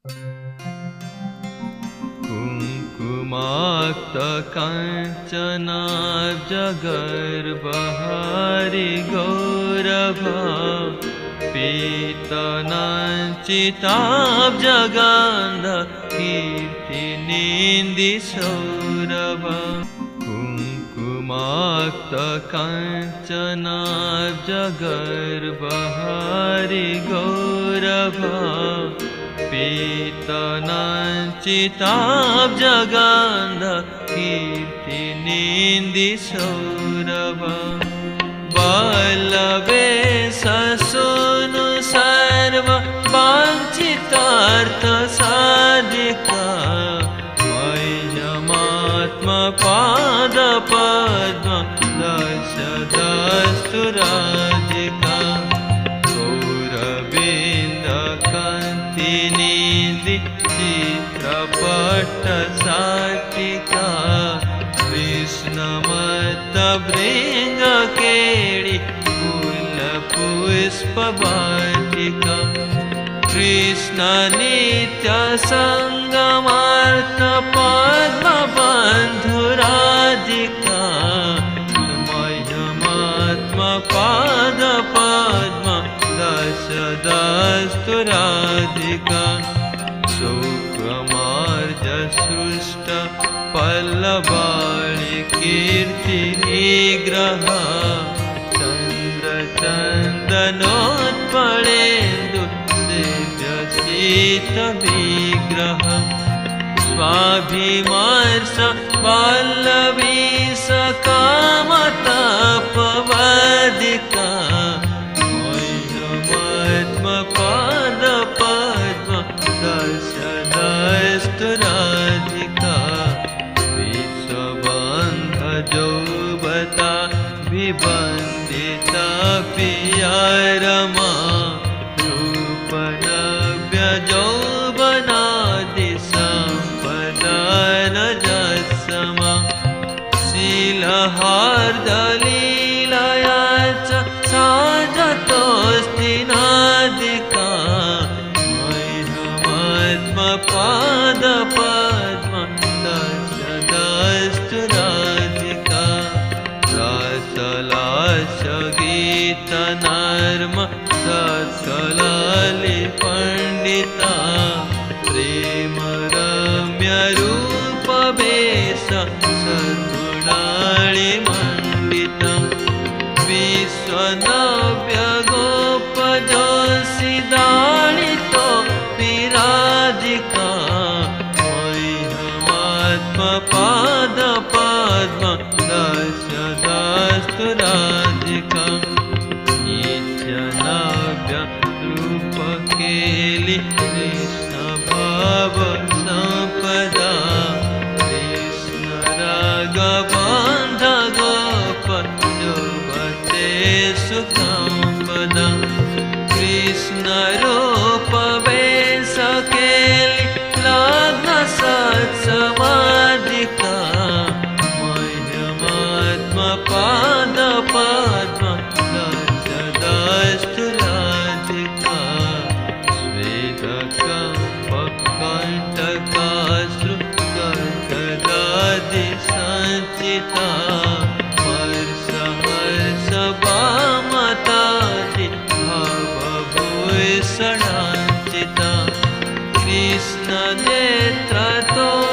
कुङ्कुमाक्तकाञ्चनाब्जगर्भहारि गौरभा पीतनाञ्चिताब्जगन्ध कीर्तिनिन्दिसौरभा कुङ्कुमाक्तकाञ्चनाब्जगर्भहारि गौरभा पीतनाञ्चिताब्जगन्ध कीर्तिनिन्दिसौरभा वल्लभे ससूनु सर्व वाञ्छितार्थसाधिका मह्यमात्मपादपद्म दशदस्तुराधिका गौरविन्दकान्तिनिधि चित्रपट्टसात्विका कृष्णमत्तभृङ्गकेळि फूलपुष्पवाटिका कृष्णनित्यसङ्गमार्थपद्मबन्धुराधिका मह्यमात्मपादपद्म दशदस्तुराधिका शुक्रमार्जसृष्ट पल्लवाणि कीर्तिनिग्रह चन्द्रचन्दनोत्पलेन्दु सेव्यसीतविग्रह स्वाभिमर्श वल्लभी सकामतपवदिका मह्यमात्मपादपद्म दशदस्तुराधिका विश्वबन्धजौबता विवन्दिता पियारमा रूपनव्यजौवनादिसम्पदानजस्समा शीलहार्दलीलया च साजतोऽस्ति नादिका मह्यमात्मपादपद्म दशदस्तुराधिका रसलास्यगीतनर्म सत्कलालिपण्डिता प्रेमरम्यरूपवेश सद्गुणाणि मण्डिता विश्वनव्यगोपजोषिदाणितो विराजिका मह्यमात्मपादपद्म दशदस्तुराधिका नित्यनव्यरूपकेलि कृष्णभावसम्पदा कृष्णरागबन्धगोपजोगते सुखम्पदा कृष्णरूपवेशकेलि लग्नसत्समाधिका मह्यमात्मपादपद्म दशदस्तुराधिका स्वेदकम्पकण्टकाश्रुगन्धदादिसञ्चिता हर्षहर्षवामतादि भवभूषणाञ्चिता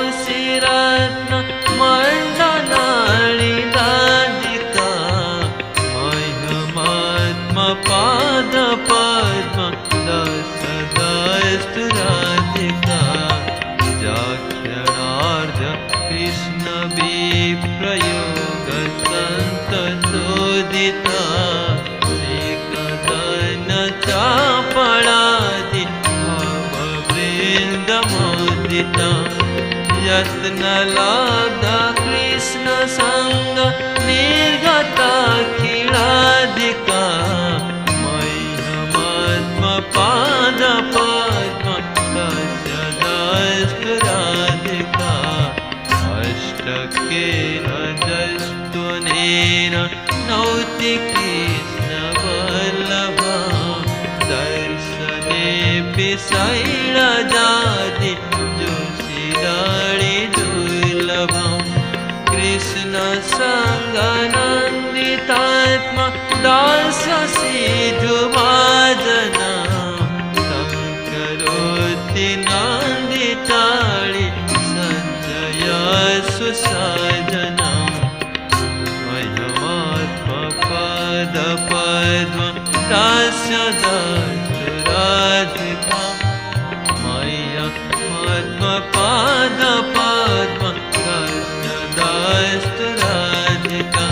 कृष्णनेत्रतोषिरत्न मण्डलानि दादिका मह्यमात्मपादपद्म दशदस्तुराधिका जाक्षरार्ध कृष्णविप्रयोगसन्ततोदिता एकदनचापणादि भववृन्दमोदिता यत्नलब्धा कृष्णसङ्ग निर्गताखिलाधिका मह्यमात्मपादपद्म दशदस्तुराधिका अष्टकेन जस्त्वनेन नौति कृष्णवल्लभा दर्शनेऽपि शैलजा भक्ति नन्दिताळि सञ्जयसु सजनम् मह्यमात्मपदपद्मं तस्य दस्तु राधिका मह्यमात्मपदपद्मं तस्य दस्तु राधिका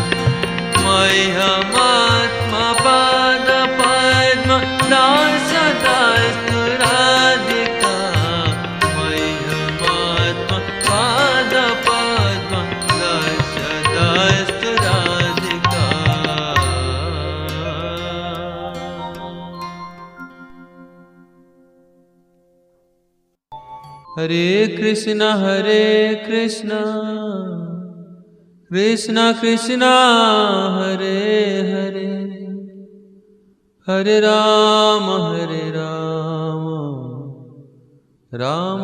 मह्यमात्मपदपद्मं तस्य दस्तु राधिका मह्यमात्मपदपद्मं तस्य दस्तु राधिका। हरे कृष्ण कृष्ण कृष्ण हरे हरे हरे राम राम राम